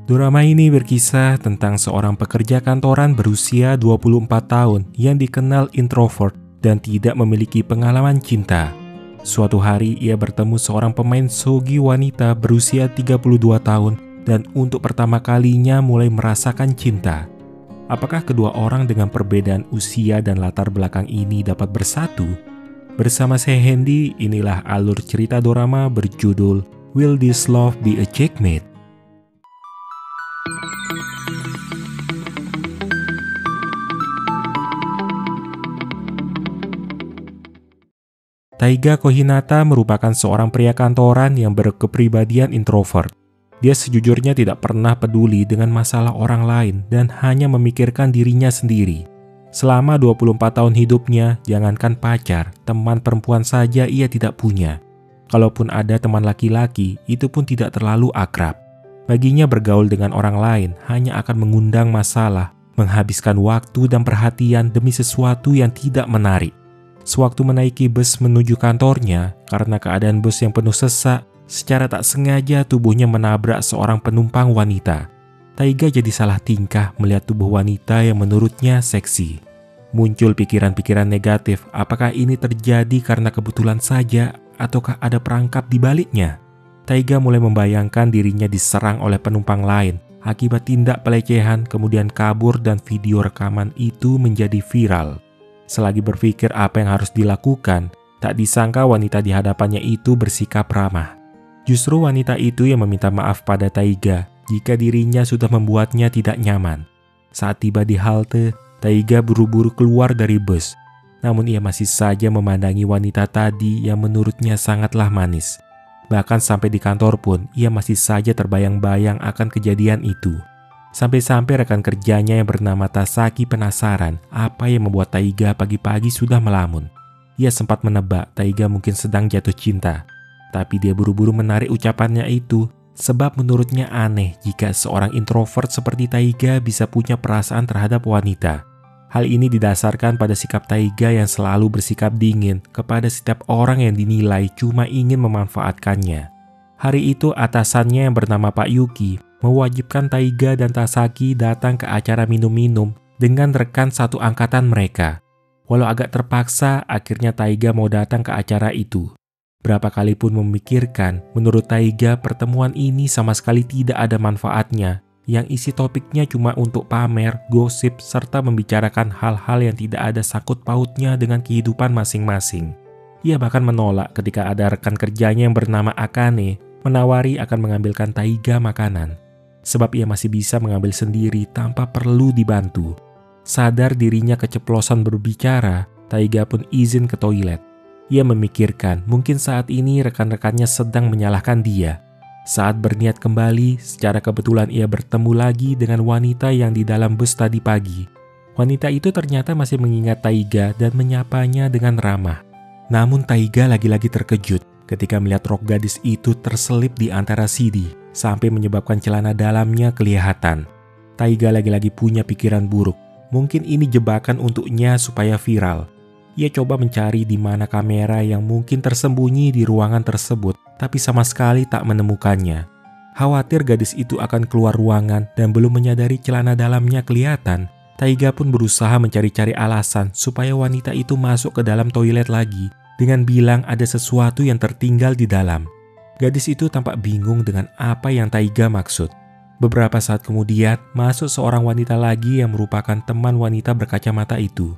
Drama ini berkisah tentang seorang pekerja kantoran berusia 24 tahun yang dikenal introvert dan tidak memiliki pengalaman cinta. Suatu hari ia bertemu seorang pemain shogi wanita berusia 32 tahun dan untuk pertama kalinya mulai merasakan cinta. Apakah kedua orang dengan perbedaan usia dan latar belakang ini dapat bersatu? Bersama saya Hendy, inilah alur cerita dorama berjudul Will This Love Be a Checkmate? Taiga Kohinata merupakan seorang pria kantoran yang berkepribadian introvert. Dia sejujurnya tidak pernah peduli dengan masalah orang lain dan hanya memikirkan dirinya sendiri. Selama 24 tahun hidupnya, jangankan pacar, teman perempuan saja ia tidak punya. Kalaupun ada teman laki-laki, itu pun tidak terlalu akrab. Baginya bergaul dengan orang lain hanya akan mengundang masalah, menghabiskan waktu dan perhatian demi sesuatu yang tidak menarik. Sewaktu menaiki bus menuju kantornya, karena keadaan bus yang penuh sesak, secara tak sengaja tubuhnya menabrak seorang penumpang wanita. Taiga jadi salah tingkah melihat tubuh wanita yang menurutnya seksi. Muncul pikiran-pikiran negatif, apakah ini terjadi karena kebetulan saja ataukah ada perangkap di baliknya? Taiga mulai membayangkan dirinya diserang oleh penumpang lain akibat tindak pelecehan, kemudian kabur dan video rekaman itu menjadi viral. Selagi berpikir apa yang harus dilakukan, tak disangka wanita di hadapannya itu bersikap ramah. Justru wanita itu yang meminta maaf pada Taiga jika dirinya sudah membuatnya tidak nyaman. Saat tiba di halte, Taiga buru-buru keluar dari bus. Namun ia masih saja memandangi wanita tadi yang menurutnya sangatlah manis. Bahkan sampai di kantor pun, ia masih saja terbayang-bayang akan kejadian itu. Sampai-sampai rekan kerjanya yang bernama Tasaki penasaran apa yang membuat Taiga pagi-pagi sudah melamun. Ia sempat menebak Taiga mungkin sedang jatuh cinta. Tapi dia buru-buru menarik ucapannya itu sebab menurutnya aneh jika seorang introvert seperti Taiga bisa punya perasaan terhadap wanita. Hal ini didasarkan pada sikap Taiga yang selalu bersikap dingin kepada setiap orang yang dinilai cuma ingin memanfaatkannya. Hari itu atasannya yang bernama Pak Yuki mewajibkan Taiga dan Tasaki datang ke acara minum-minum dengan rekan satu angkatan mereka. Walau agak terpaksa, akhirnya Taiga mau datang ke acara itu. Berapa kali pun memikirkan, menurut Taiga pertemuan ini sama sekali tidak ada manfaatnya, yang isi topiknya cuma untuk pamer, gosip, serta membicarakan hal-hal yang tidak ada sangkut pautnya dengan kehidupan masing-masing. Ia bahkan menolak ketika ada rekan kerjanya yang bernama Akane menawari akan mengambilkan Taiga makanan. Sebab ia masih bisa mengambil sendiri tanpa perlu dibantu. Sadar dirinya keceplosan berbicara, Taiga pun izin ke toilet. Ia memikirkan mungkin saat ini rekan-rekannya sedang menyalahkan dia. Saat berniat kembali, secara kebetulan ia bertemu lagi dengan wanita yang di dalam bus tadi pagi. Wanita itu ternyata masih mengingat Taiga dan menyapanya dengan ramah. Namun Taiga lagi-lagi terkejut ketika melihat rok gadis itu terselip di antara CD, sampai menyebabkan celana dalamnya kelihatan. Taiga lagi-lagi punya pikiran buruk. Mungkin ini jebakan untuknya supaya viral. Ia coba mencari di mana kamera yang mungkin tersembunyi di ruangan tersebut, tapi sama sekali tak menemukannya. Khawatir gadis itu akan keluar ruangan dan belum menyadari celana dalamnya kelihatan, Taiga pun berusaha mencari-cari alasan supaya wanita itu masuk ke dalam toilet lagi dengan bilang ada sesuatu yang tertinggal di dalam. Gadis itu tampak bingung dengan apa yang Taiga maksud. Beberapa saat kemudian, masuk seorang wanita lagi yang merupakan teman wanita berkacamata itu.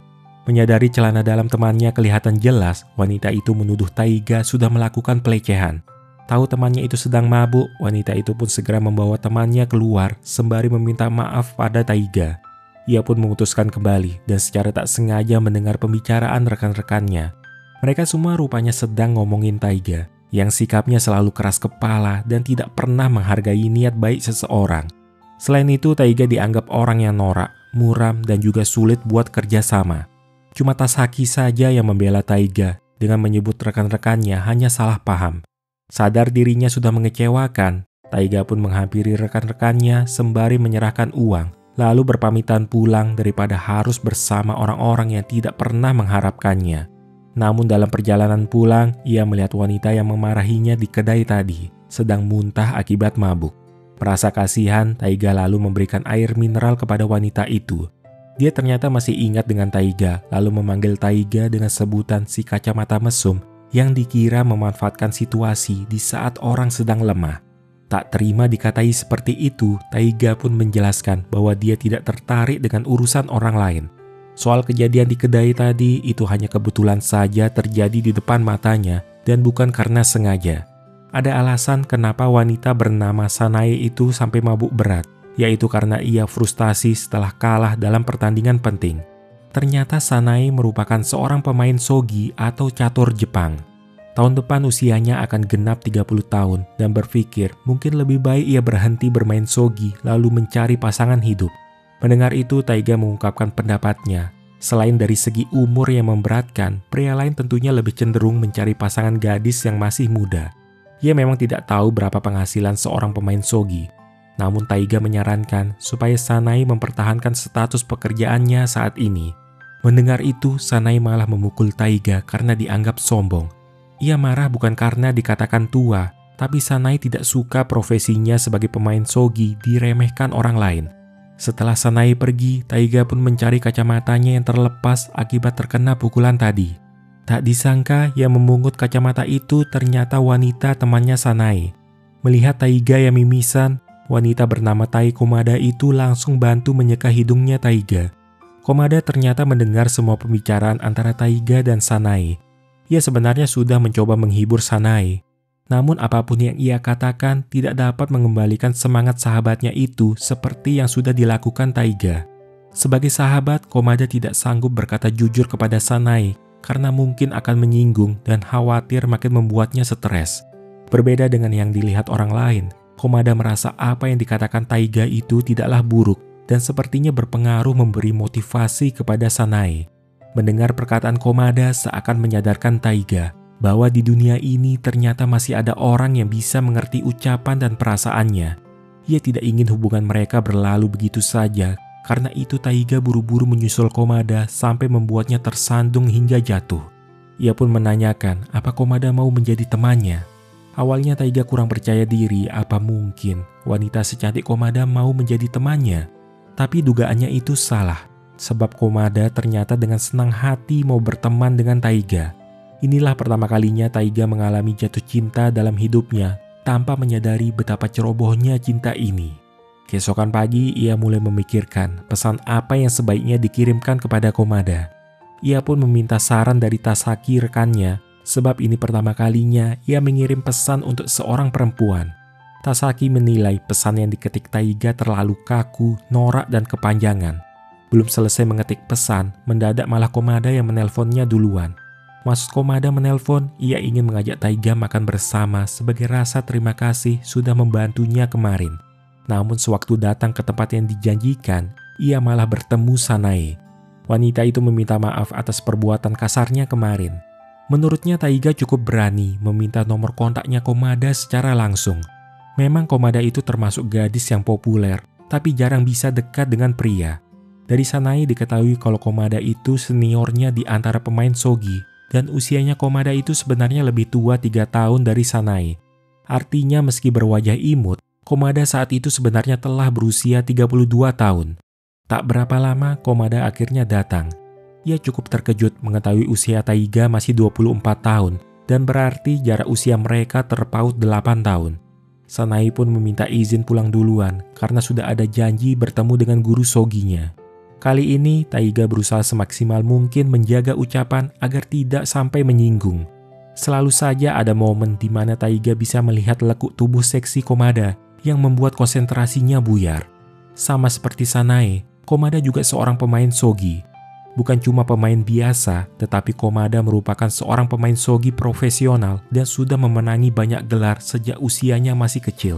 Menyadari celana dalam temannya kelihatan jelas, wanita itu menuduh Taiga sudah melakukan pelecehan. Tahu temannya itu sedang mabuk, wanita itu pun segera membawa temannya keluar sembari meminta maaf pada Taiga. Ia pun memutuskan kembali dan secara tak sengaja mendengar pembicaraan rekan-rekannya. Mereka semua rupanya sedang ngomongin Taiga, yang sikapnya selalu keras kepala dan tidak pernah menghargai niat baik seseorang. Selain itu, Taiga dianggap orang yang norak, muram, dan juga sulit buat kerjasama. Cuma Tasaki saja yang membela Taiga dengan menyebut rekan-rekannya hanya salah paham. Sadar dirinya sudah mengecewakan, Taiga pun menghampiri rekan-rekannya sembari menyerahkan uang, lalu berpamitan pulang daripada harus bersama orang-orang yang tidak pernah mengharapkannya. Namun dalam perjalanan pulang, ia melihat wanita yang memarahinya di kedai tadi, sedang muntah akibat mabuk. Merasa kasihan, Taiga lalu memberikan air mineral kepada wanita itu. Dia ternyata masih ingat dengan Taiga, lalu memanggil Taiga dengan sebutan si kacamata mesum yang dikira memanfaatkan situasi di saat orang sedang lemah. Tak terima dikatai seperti itu, Taiga pun menjelaskan bahwa dia tidak tertarik dengan urusan orang lain. Soal kejadian di kedai tadi itu hanya kebetulan saja terjadi di depan matanya dan bukan karena sengaja. Ada alasan kenapa wanita bernama Sanae itu sampai mabuk berat, yaitu karena ia frustasi setelah kalah dalam pertandingan penting. Ternyata Sanae merupakan seorang pemain shogi atau catur Jepang. Tahun depan usianya akan genap 30 tahun dan berpikir mungkin lebih baik ia berhenti bermain shogi lalu mencari pasangan hidup. Mendengar itu, Taiga mengungkapkan pendapatnya. Selain dari segi umur yang memberatkan, pria lain tentunya lebih cenderung mencari pasangan gadis yang masih muda. Ia memang tidak tahu berapa penghasilan seorang pemain shogi. Namun Taiga menyarankan supaya Sanae mempertahankan status pekerjaannya saat ini. Mendengar itu, Sanae malah memukul Taiga karena dianggap sombong. Ia marah bukan karena dikatakan tua, tapi Sanae tidak suka profesinya sebagai pemain shogi diremehkan orang lain. Setelah Sanae pergi, Taiga pun mencari kacamatanya yang terlepas akibat terkena pukulan tadi. Tak disangka yang memungut kacamata itu ternyata wanita temannya Sanae. Melihat Taiga yang mimisan, wanita bernama Tai Komada itu langsung bantu menyeka hidungnya Taiga. Komada ternyata mendengar semua pembicaraan antara Taiga dan Sanae. Ia sebenarnya sudah mencoba menghibur Sanae. Namun apapun yang ia katakan tidak dapat mengembalikan semangat sahabatnya itu seperti yang sudah dilakukan Taiga. Sebagai sahabat, Komada tidak sanggup berkata jujur kepada Sanae karena mungkin akan menyinggung dan khawatir makin membuatnya stres. Berbeda dengan yang dilihat orang lain, Komada merasa apa yang dikatakan Taiga itu tidaklah buruk dan sepertinya berpengaruh memberi motivasi kepada Sanae. Mendengar perkataan Komada seakan menyadarkan Taiga bahwa di dunia ini ternyata masih ada orang yang bisa mengerti ucapan dan perasaannya. Ia tidak ingin hubungan mereka berlalu begitu saja. Karena itu Taiga buru-buru menyusul Komada sampai membuatnya tersandung hingga jatuh. Ia pun menanyakan apa Komada mau menjadi temannya. Awalnya Taiga kurang percaya diri apa mungkin wanita secantik Komada mau menjadi temannya. Tapi dugaannya itu salah, sebab Komada ternyata dengan senang hati mau berteman dengan Taiga. Inilah pertama kalinya Taiga mengalami jatuh cinta dalam hidupnya tanpa menyadari betapa cerobohnya cinta ini. Keesokan pagi, ia mulai memikirkan pesan apa yang sebaiknya dikirimkan kepada Komada. Ia pun meminta saran dari Tasaki rekannya, sebab ini pertama kalinya ia mengirim pesan untuk seorang perempuan. Tasaki menilai pesan yang diketik Taiga terlalu kaku, norak, dan kepanjangan. Belum selesai mengetik pesan, mendadak malah Komada yang menelponnya duluan. Maksud Komada menelpon, ia ingin mengajak Taiga makan bersama sebagai rasa terima kasih sudah membantunya kemarin. Namun sewaktu datang ke tempat yang dijanjikan, ia malah bertemu Sanae. Wanita itu meminta maaf atas perbuatan kasarnya kemarin. Menurutnya Taiga cukup berani meminta nomor kontaknya Komada secara langsung. Memang Komada itu termasuk gadis yang populer, tapi jarang bisa dekat dengan pria. Dari Sanae diketahui kalau Komada itu seniornya di antara pemain shogi, dan usianya Komada itu sebenarnya lebih tua 3 tahun dari Sanae. Artinya meski berwajah imut, Komada saat itu sebenarnya telah berusia 32 tahun. Tak berapa lama, Komada akhirnya datang. Ia cukup terkejut mengetahui usia Taiga masih 24 tahun, dan berarti jarak usia mereka terpaut 8 tahun. Sanae pun meminta izin pulang duluan, karena sudah ada janji bertemu dengan guru shoginya. Kali ini, Taiga berusaha semaksimal mungkin menjaga ucapan agar tidak sampai menyinggung. Selalu saja ada momen di mana Taiga bisa melihat lekuk tubuh seksi Komada, yang membuat konsentrasinya buyar. Sama seperti Sanae, Komada juga seorang pemain shogi. Bukan cuma pemain biasa, tetapi Komada merupakan seorang pemain shogi profesional dan sudah memenangi banyak gelar sejak usianya masih kecil.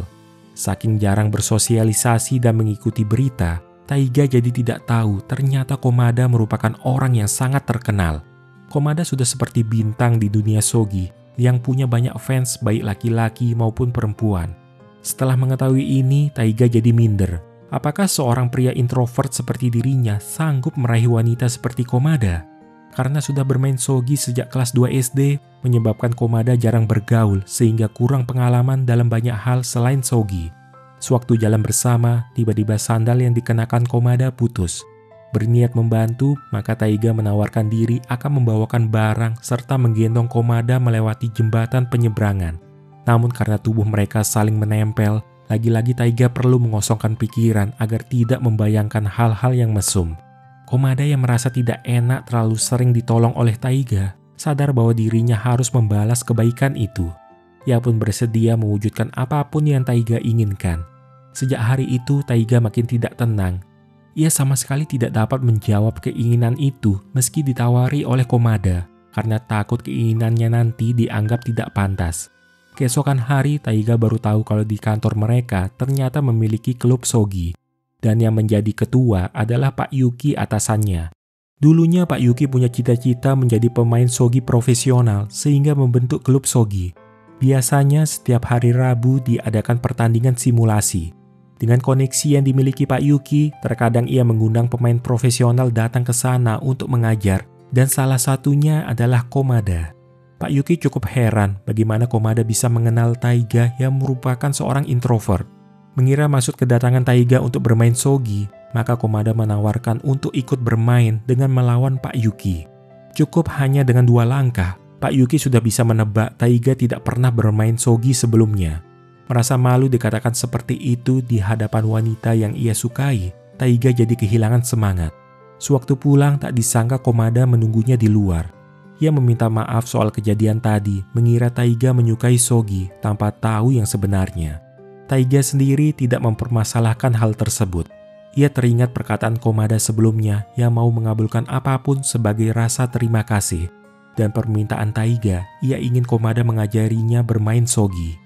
Saking jarang bersosialisasi dan mengikuti berita, Taiga jadi tidak tahu ternyata Komada merupakan orang yang sangat terkenal. Komada sudah seperti bintang di dunia shogi yang punya banyak fans baik laki-laki maupun perempuan. Setelah mengetahui ini, Taiga jadi minder. Apakah seorang pria introvert seperti dirinya sanggup meraih wanita seperti Komada? Karena sudah bermain shogi sejak kelas 2 SD, menyebabkan Komada jarang bergaul sehingga kurang pengalaman dalam banyak hal selain shogi. Sewaktu jalan bersama, tiba-tiba sandal yang dikenakan Komada putus. Berniat membantu, maka Taiga menawarkan diri akan membawakan barang serta menggendong Komada melewati jembatan penyeberangan. Namun karena tubuh mereka saling menempel, lagi-lagi Taiga perlu mengosongkan pikiran agar tidak membayangkan hal-hal yang mesum. Komada yang merasa tidak enak terlalu sering ditolong oleh Taiga, sadar bahwa dirinya harus membalas kebaikan itu. Ia pun bersedia mewujudkan apapun yang Taiga inginkan. Sejak hari itu, Taiga makin tidak tenang. Ia sama sekali tidak dapat menjawab keinginan itu meski ditawari oleh Komada, karena takut keinginannya nanti dianggap tidak pantas. Keesokan hari, Taiga baru tahu kalau di kantor mereka ternyata memiliki klub shogi. Dan yang menjadi ketua adalah Pak Yuki atasannya. Dulunya Pak Yuki punya cita-cita menjadi pemain shogi profesional sehingga membentuk klub shogi. Biasanya setiap hari Rabu diadakan pertandingan simulasi. Dengan koneksi yang dimiliki Pak Yuki, terkadang ia mengundang pemain profesional datang ke sana untuk mengajar, dan salah satunya adalah Komada. Pak Yuki cukup heran bagaimana Komada bisa mengenal Taiga yang merupakan seorang introvert. Mengira maksud kedatangan Taiga untuk bermain shogi, maka Komada menawarkan untuk ikut bermain dengan melawan Pak Yuki. Cukup hanya dengan 2 langkah, Pak Yuki sudah bisa menebak Taiga tidak pernah bermain shogi sebelumnya. Merasa malu dikatakan seperti itu di hadapan wanita yang ia sukai, Taiga jadi kehilangan semangat. Sewaktu pulang, tak disangka Komada menunggunya di luar. Ia meminta maaf soal kejadian tadi, mengira Taiga menyukai shogi tanpa tahu yang sebenarnya. Taiga sendiri tidak mempermasalahkan hal tersebut. Ia teringat perkataan Komada sebelumnya yang mau mengabulkan apapun sebagai rasa terima kasih. Dan permintaan Taiga, ia ingin Komada mengajarinya bermain shogi.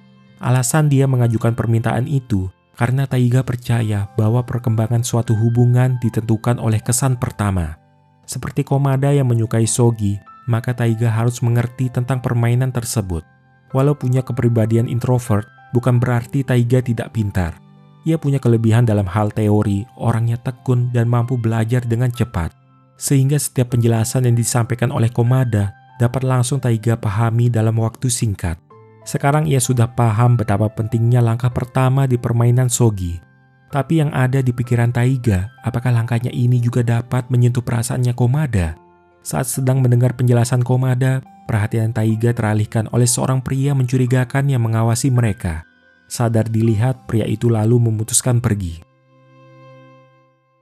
Alasan dia mengajukan permintaan itu karena Taiga percaya bahwa perkembangan suatu hubungan ditentukan oleh kesan pertama. Seperti Komada yang menyukai shogi, maka Taiga harus mengerti tentang permainan tersebut. Walau punya kepribadian introvert, bukan berarti Taiga tidak pintar. Ia punya kelebihan dalam hal teori, orangnya tekun dan mampu belajar dengan cepat. Sehingga setiap penjelasan yang disampaikan oleh Komada dapat langsung Taiga pahami dalam waktu singkat. Sekarang ia sudah paham betapa pentingnya langkah pertama di permainan shogi. Tapi yang ada di pikiran Taiga, apakah langkahnya ini juga dapat menyentuh perasaannya Komada? Saat sedang mendengar penjelasan Komada, perhatian Taiga teralihkan oleh seorang pria mencurigakan yang mengawasi mereka. Sadar dilihat, pria itu lalu memutuskan pergi.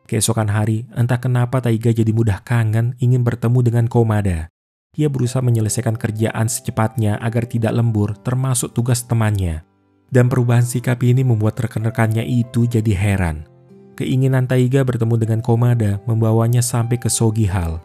Keesokan hari, entah kenapa Taiga jadi mudah kangen ingin bertemu dengan Komada. Ia berusaha menyelesaikan kerjaan secepatnya agar tidak lembur, termasuk tugas temannya. Dan perubahan sikap ini membuat rekan-rekannya itu jadi heran. Keinginan Taiga bertemu dengan Komada membawanya sampai ke Shogi Hall.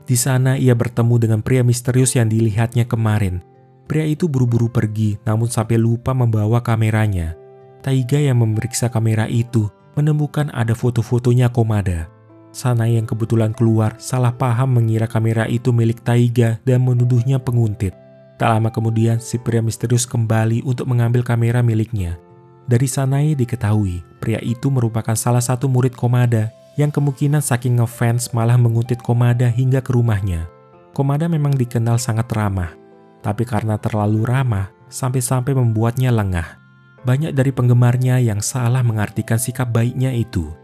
Di sana ia bertemu dengan pria misterius yang dilihatnya kemarin. Pria itu buru-buru pergi, namun sampai lupa membawa kameranya. Taiga yang memeriksa kamera itu menemukan ada foto-fotonya Komada. Sanai yang kebetulan keluar salah paham mengira kamera itu milik Taiga dan menuduhnya penguntit. Tak lama kemudian si pria misterius kembali untuk mengambil kamera miliknya. Dari Sanai diketahui pria itu merupakan salah satu murid Komada yang kemungkinan saking ngefans malah menguntit Komada hingga ke rumahnya. Komada memang dikenal sangat ramah, tapi karena terlalu ramah sampai-sampai membuatnya lengah. Banyak dari penggemarnya yang salah mengartikan sikap baiknya itu.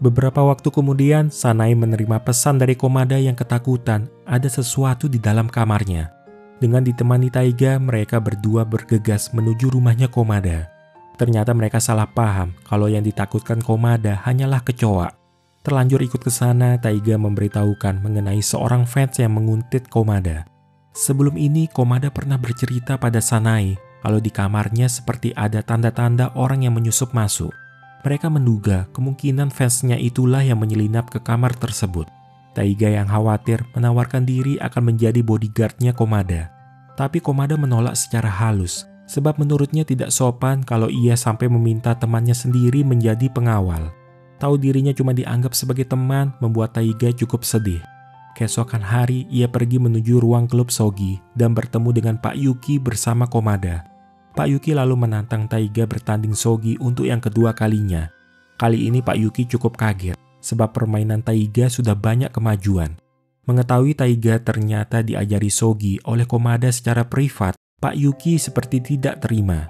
Beberapa waktu kemudian, Sanai menerima pesan dari Komada yang ketakutan ada sesuatu di dalam kamarnya. Dengan ditemani Taiga, mereka berdua bergegas menuju rumahnya Komada. Ternyata mereka salah paham kalau yang ditakutkan Komada hanyalah kecoa. Terlanjur ikut ke sana, Taiga memberitahukan mengenai seorang fans yang menguntit Komada. Sebelum ini, Komada pernah bercerita pada Sanai kalau di kamarnya seperti ada tanda-tanda orang yang menyusup masuk. Mereka menduga kemungkinan fansnya itulah yang menyelinap ke kamar tersebut. Taiga yang khawatir menawarkan diri akan menjadi bodyguardnya Komada. Tapi Komada menolak secara halus, sebab menurutnya tidak sopan kalau ia sampai meminta temannya sendiri menjadi pengawal. Tahu dirinya cuma dianggap sebagai teman membuat Taiga cukup sedih. Keesokan hari, ia pergi menuju ruang klub shogi dan bertemu dengan Pak Yuki bersama Komada. Pak Yuki lalu menantang Taiga bertanding shogi untuk yang kedua kalinya. Kali ini Pak Yuki cukup kaget, sebab permainan Taiga sudah banyak kemajuan. Mengetahui Taiga ternyata diajari shogi oleh Komada secara privat, Pak Yuki seperti tidak terima.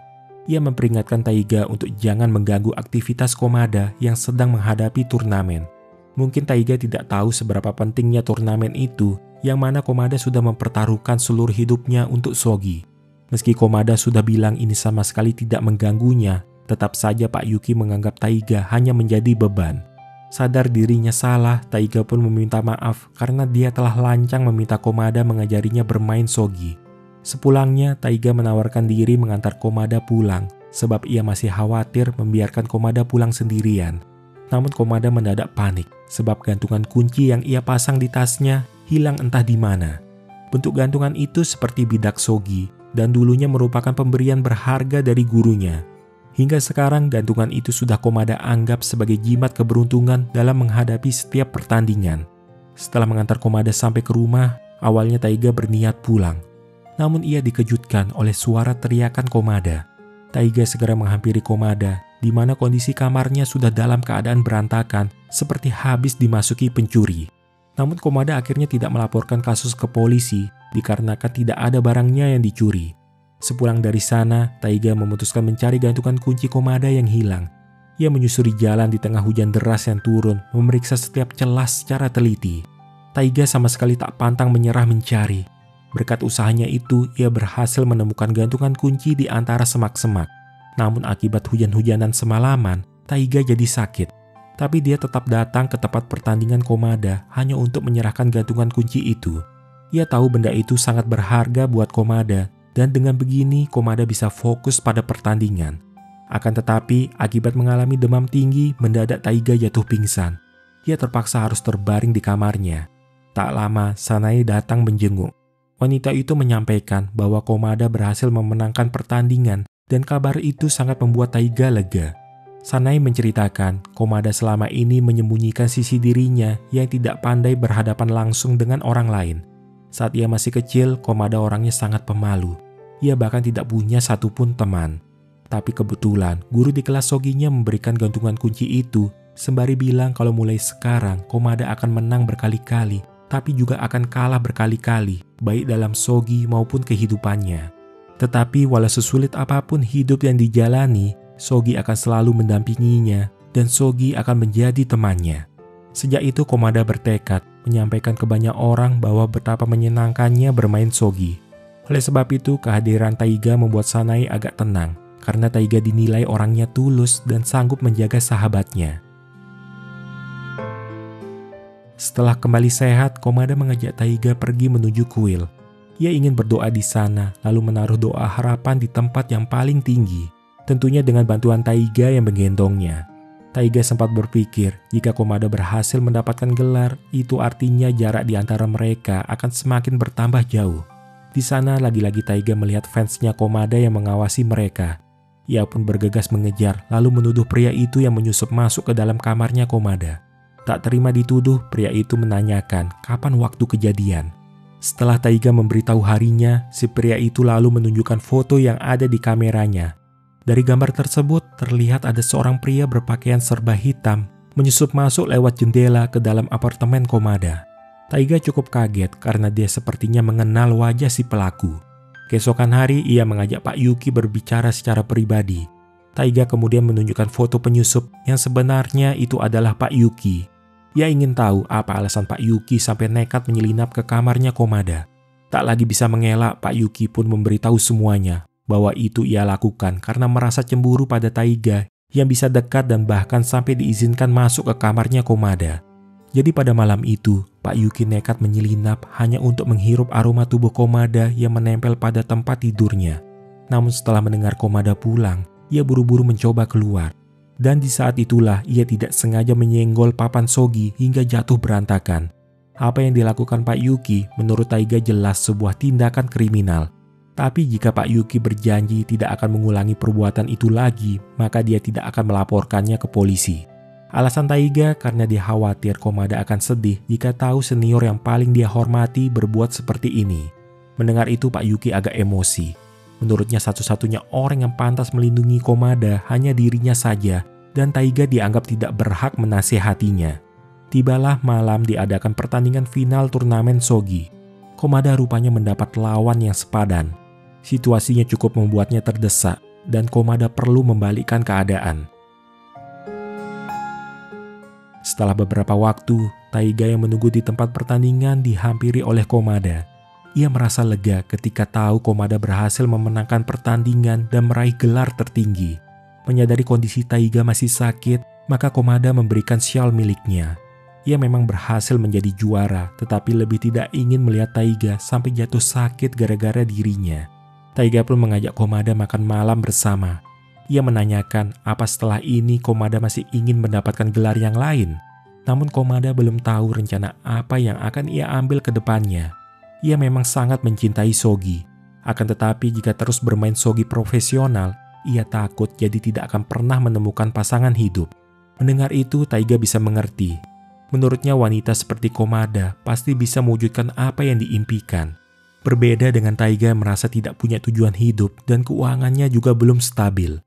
Ia memperingatkan Taiga untuk jangan mengganggu aktivitas Komada yang sedang menghadapi turnamen. Mungkin Taiga tidak tahu seberapa pentingnya turnamen itu, yang mana Komada sudah mempertaruhkan seluruh hidupnya untuk Sogi. Meski Komada sudah bilang ini sama sekali tidak mengganggunya, tetap saja Pak Yuki menganggap Taiga hanya menjadi beban. Sadar dirinya salah, Taiga pun meminta maaf karena dia telah lancang meminta Komada mengajarinya bermain Sogi. Sepulangnya, Taiga menawarkan diri mengantar Komada pulang, sebab ia masih khawatir membiarkan Komada pulang sendirian. Namun Komada mendadak panik, sebab gantungan kunci yang ia pasang di tasnya hilang entah di mana. Bentuk gantungan itu seperti bidak Sogi, dan dulunya merupakan pemberian berharga dari gurunya. Hingga sekarang, gantungan itu sudah Komada anggap sebagai jimat keberuntungan dalam menghadapi setiap pertandingan. Setelah mengantar Komada sampai ke rumah, awalnya Taiga berniat pulang. Namun ia dikejutkan oleh suara teriakan Komada. Taiga segera menghampiri Komada, di mana kondisi kamarnya sudah dalam keadaan berantakan, seperti habis dimasuki pencuri. Namun Komada akhirnya tidak melaporkan kasus ke polisi, dikarenakan tidak ada barangnya yang dicuri. Sepulang dari sana, Taiga memutuskan mencari gantungan kunci Komada yang hilang. Ia menyusuri jalan di tengah hujan deras yang turun, memeriksa setiap celah secara teliti. Taiga sama sekali tak pantang menyerah mencari. Berkat usahanya itu, ia berhasil menemukan gantungan kunci di antara semak-semak. Namun akibat hujan-hujanan semalaman, Taiga jadi sakit. Tapi dia tetap datang ke tempat pertandingan Komada hanya untuk menyerahkan gantungan kunci itu. Ia tahu benda itu sangat berharga buat Komada, dan dengan begini Komada bisa fokus pada pertandingan. Akan tetapi, akibat mengalami demam tinggi, mendadak Taiga jatuh pingsan. Ia terpaksa harus terbaring di kamarnya. Tak lama, Sanae datang menjenguk. Wanita itu menyampaikan bahwa Komada berhasil memenangkan pertandingan dan kabar itu sangat membuat Taiga lega. Sanae menceritakan Komada selama ini menyembunyikan sisi dirinya yang tidak pandai berhadapan langsung dengan orang lain. Saat ia masih kecil, Komada orangnya sangat pemalu. Ia bahkan tidak punya satupun teman. Tapi kebetulan guru di kelas Soginya memberikan gantungan kunci itu sembari bilang kalau mulai sekarang Komada akan menang berkali-kali, tapi juga akan kalah berkali-kali, baik dalam Sogi maupun kehidupannya. Tetapi walau sesulit apapun hidup yang dijalani, Sogi akan selalu mendampinginya dan Sogi akan menjadi temannya. Sejak itu Komada bertekad menyampaikan ke banyak orang bahwa betapa menyenangkannya bermain Sogi. Oleh sebab itu kehadiran Taiga membuat Sanae agak tenang, karena Taiga dinilai orangnya tulus dan sanggup menjaga sahabatnya. Setelah kembali sehat, Komada mengajak Taiga pergi menuju kuil. Ia ingin berdoa di sana, lalu menaruh doa harapan di tempat yang paling tinggi, tentunya dengan bantuan Taiga yang menggendongnya. Taiga sempat berpikir, jika Komada berhasil mendapatkan gelar, itu artinya jarak di antara mereka akan semakin bertambah jauh. Di sana lagi-lagi Taiga melihat fansnya Komada yang mengawasi mereka. Ia pun bergegas mengejar, lalu menuduh pria itu yang menyusup masuk ke dalam kamarnya Komada. Tak terima dituduh, pria itu menanyakan kapan waktu kejadian. Setelah Taiga memberitahu harinya, si pria itu lalu menunjukkan foto yang ada di kameranya. Dari gambar tersebut, terlihat ada seorang pria berpakaian serba hitam menyusup masuk lewat jendela ke dalam apartemen Komada. Taiga cukup kaget karena dia sepertinya mengenal wajah si pelaku. Keesokan hari, ia mengajak Pak Yuki berbicara secara pribadi. Taiga kemudian menunjukkan foto penyusup yang sebenarnya itu adalah Pak Yuki. Ia ingin tahu apa alasan Pak Yuki sampai nekat menyelinap ke kamarnya Komada. Tak lagi bisa mengelak, Pak Yuki pun memberitahu semuanya bahwa itu ia lakukan karena merasa cemburu pada Taiga yang bisa dekat dan bahkan sampai diizinkan masuk ke kamarnya Komada. Jadi pada malam itu, Pak Yuki nekat menyelinap hanya untuk menghirup aroma tubuh Komada yang menempel pada tempat tidurnya. Namun setelah mendengar Komada pulang, ia buru-buru mencoba keluar. Dan di saat itulah ia tidak sengaja menyenggol papan Sogi hingga jatuh berantakan. Apa yang dilakukan Pak Yuki menurut Taiga jelas sebuah tindakan kriminal. Tapi jika Pak Yuki berjanji tidak akan mengulangi perbuatan itu lagi, maka dia tidak akan melaporkannya ke polisi. Alasan Taiga karena dia khawatir Komada akan sedih jika tahu senior yang paling dia hormati berbuat seperti ini. Mendengar itu Pak Yuki agak emosi. Menurutnya satu-satunya orang yang pantas melindungi Komada hanya dirinya saja, dan Taiga dianggap tidak berhak menasihatinya. Tibalah malam diadakan pertandingan final turnamen Sogi. Komada rupanya mendapat lawan yang sepadan. Situasinya cukup membuatnya terdesak. dan Komada perlu membalikkan keadaan. Setelah beberapa waktu, Taiga yang menunggu di tempat pertandingan dihampiri oleh Komada. Ia merasa lega ketika tahu Komada berhasil memenangkan pertandingan dan meraih gelar tertinggi. Menyadari kondisi Taiga masih sakit, maka Komada memberikan syal miliknya. Ia memang berhasil menjadi juara, tetapi lebih tidak ingin melihat Taiga sampai jatuh sakit gara-gara dirinya. Taiga pun mengajak Komada makan malam bersama. Ia menanyakan apa setelah ini Komada masih ingin mendapatkan gelar yang lain. Namun Komada belum tahu rencana apa yang akan ia ambil ke depannya. Ia memang sangat mencintai shogi. Akan tetapi jika terus bermain shogi profesional, ia takut jadi tidak akan pernah menemukan pasangan hidup. Mendengar itu, Taiga bisa mengerti. Menurutnya wanita seperti Komada pasti bisa mewujudkan apa yang diimpikan. Berbeda dengan Taiga yang merasa tidak punya tujuan hidup dan keuangannya juga belum stabil.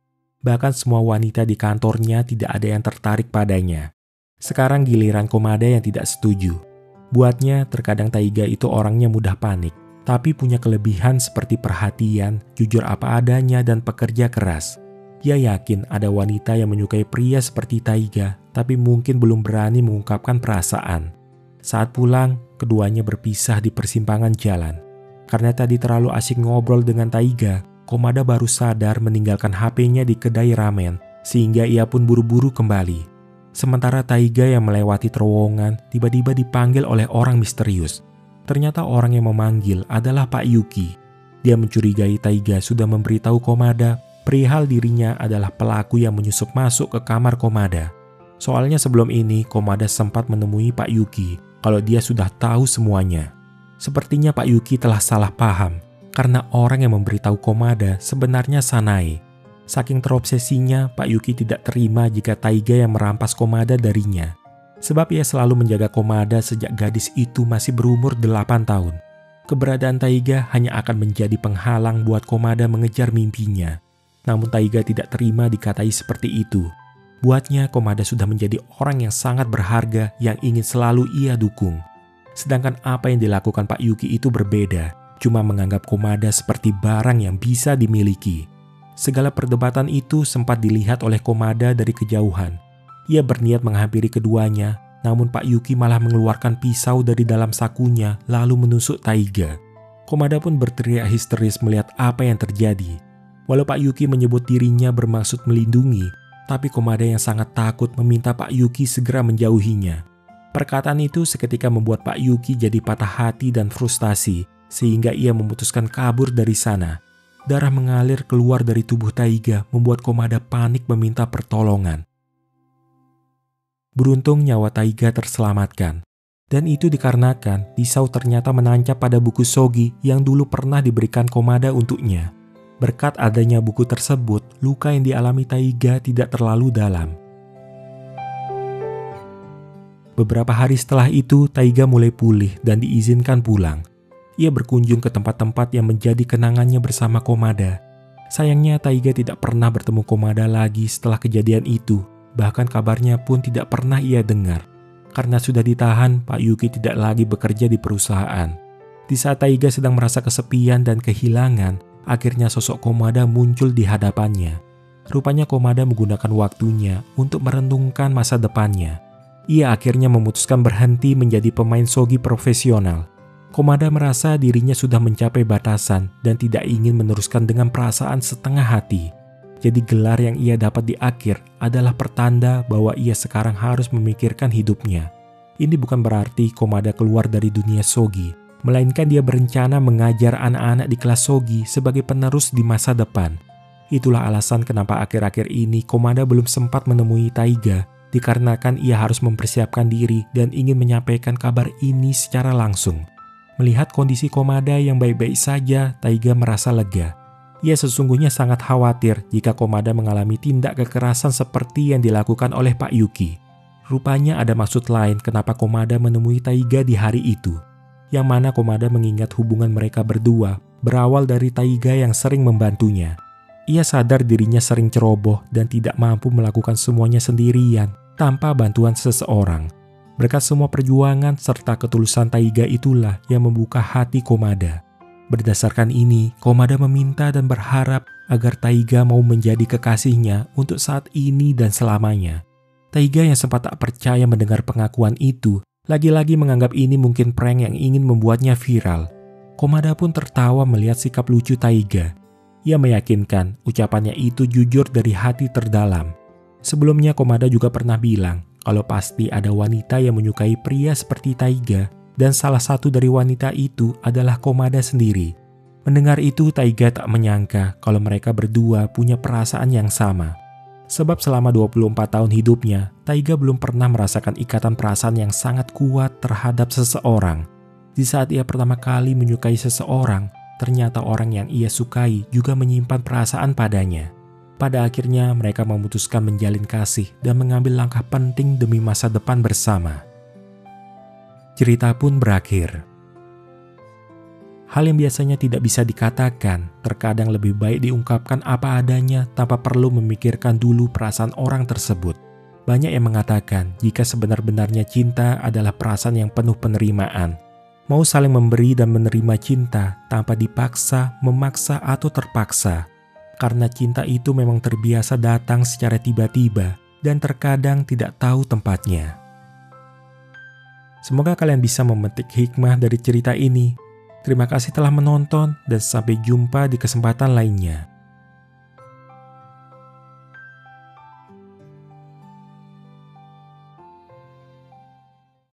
Bahkan semua wanita di kantornya tidak ada yang tertarik padanya. Sekarang giliran Komada yang tidak setuju. Buatnya terkadang Taiga itu orangnya mudah panik, tapi punya kelebihan seperti perhatian, jujur apa adanya, dan pekerja keras. Ia yakin ada wanita yang menyukai pria seperti Taiga, tapi mungkin belum berani mengungkapkan perasaan. Saat pulang, keduanya berpisah di persimpangan jalan. Karena tadi terlalu asik ngobrol dengan Taiga, Komada baru sadar meninggalkan HP-nya di kedai ramen, sehingga ia pun buru-buru kembali. Sementara Taiga yang melewati terowongan tiba-tiba dipanggil oleh orang misterius. Ternyata orang yang memanggil adalah Pak Yuki. Dia mencurigai Taiga sudah memberitahu Komada perihal dirinya adalah pelaku yang menyusup masuk ke kamar Komada. Soalnya sebelum ini Komada sempat menemui Pak Yuki kalau dia sudah tahu semuanya. Sepertinya Pak Yuki telah salah paham karena orang yang memberitahu Komada sebenarnya Sanae. Saking terobsesinya, Pak Yuki tidak terima jika Taiga yang merampas Komada darinya. Sebab ia selalu menjaga Komada sejak gadis itu masih berumur 8 tahun. Keberadaan Taiga hanya akan menjadi penghalang buat Komada mengejar mimpinya. Namun Taiga tidak terima dikatai seperti itu. Buatnya Komada sudah menjadi orang yang sangat berharga yang ingin selalu ia dukung. Sedangkan apa yang dilakukan Pak Yuki itu berbeda, cuma menganggap Komada seperti barang yang bisa dimiliki. Segala perdebatan itu sempat dilihat oleh Komada dari kejauhan. Ia berniat menghampiri keduanya, namun Pak Yuki malah mengeluarkan pisau dari dalam sakunya lalu menusuk Taiga. Komada pun berteriak histeris melihat apa yang terjadi. Walau Pak Yuki menyebut dirinya bermaksud melindungi, tapi Komada yang sangat takut meminta Pak Yuki segera menjauhinya. Perkataan itu seketika membuat Pak Yuki jadi patah hati dan frustasi, sehingga ia memutuskan kabur dari sana. Darah mengalir keluar dari tubuh Taiga membuat Komada panik meminta pertolongan. Beruntung nyawa Taiga terselamatkan. Dan itu dikarenakan pisau ternyata menancap pada buku shogi yang dulu pernah diberikan Komada untuknya. Berkat adanya buku tersebut, luka yang dialami Taiga tidak terlalu dalam. Beberapa hari setelah itu, Taiga mulai pulih dan diizinkan pulang. Ia berkunjung ke tempat-tempat yang menjadi kenangannya bersama Komada. Sayangnya Taiga tidak pernah bertemu Komada lagi setelah kejadian itu. Bahkan kabarnya pun tidak pernah ia dengar. Karena sudah ditahan, Pak Yuki tidak lagi bekerja di perusahaan. Di saat Taiga sedang merasa kesepian dan kehilangan, akhirnya sosok Komada muncul di hadapannya. Rupanya Komada menggunakan waktunya untuk merenungkan masa depannya. Ia akhirnya memutuskan berhenti menjadi pemain shogi profesional. Komada merasa dirinya sudah mencapai batasan dan tidak ingin meneruskan dengan perasaan setengah hati. Jadi gelar yang ia dapat di akhir adalah pertanda bahwa ia sekarang harus memikirkan hidupnya. Ini bukan berarti Komada keluar dari dunia shogi, melainkan dia berencana mengajar anak-anak di kelas shogi sebagai penerus di masa depan. Itulah alasan kenapa akhir-akhir ini Komada belum sempat menemui Taiga, dikarenakan ia harus mempersiapkan diri dan ingin menyampaikan kabar ini secara langsung. Melihat kondisi Komada yang baik-baik saja, Taiga merasa lega. Ia sesungguhnya sangat khawatir jika Komada mengalami tindak kekerasan seperti yang dilakukan oleh Pak Yuki. Rupanya ada maksud lain kenapa Komada menemui Taiga di hari itu. Yang mana Komada mengingat hubungan mereka berdua berawal dari Taiga yang sering membantunya. Ia sadar dirinya sering ceroboh dan tidak mampu melakukan semuanya sendirian tanpa bantuan seseorang. Berkat semua perjuangan serta ketulusan Taiga itulah yang membuka hati Komada. Berdasarkan ini, Komada meminta dan berharap agar Taiga mau menjadi kekasihnya untuk saat ini dan selamanya. Taiga yang sempat tak percaya mendengar pengakuan itu, lagi-lagi menganggap ini mungkin prank yang ingin membuatnya viral. Komada pun tertawa melihat sikap lucu Taiga. Ia meyakinkan ucapannya itu jujur dari hati terdalam. Sebelumnya Komada juga pernah bilang kalau pasti ada wanita yang menyukai pria seperti Taiga, dan salah satu dari wanita itu adalah Komada sendiri. Mendengar itu, Taiga tak menyangka kalau mereka berdua punya perasaan yang sama. Sebab selama 24 tahun hidupnya, Taiga belum pernah merasakan ikatan perasaan yang sangat kuat terhadap seseorang. Di saat ia pertama kali menyukai seseorang, ternyata orang yang ia sukai juga menyimpan perasaan padanya. Pada akhirnya mereka memutuskan menjalin kasih dan mengambil langkah penting demi masa depan bersama. Cerita pun berakhir. Hal yang biasanya tidak bisa dikatakan, terkadang lebih baik diungkapkan apa adanya tanpa perlu memikirkan dulu perasaan orang tersebut. Banyak yang mengatakan jika sebenar-benarnya cinta adalah perasaan yang penuh penerimaan. Mau saling memberi dan menerima cinta tanpa dipaksa, memaksa, atau terpaksa. Karena cinta itu memang terbiasa datang secara tiba-tiba dan terkadang tidak tahu tempatnya. Semoga kalian bisa memetik hikmah dari cerita ini. Terima kasih telah menonton dan sampai jumpa di kesempatan lainnya.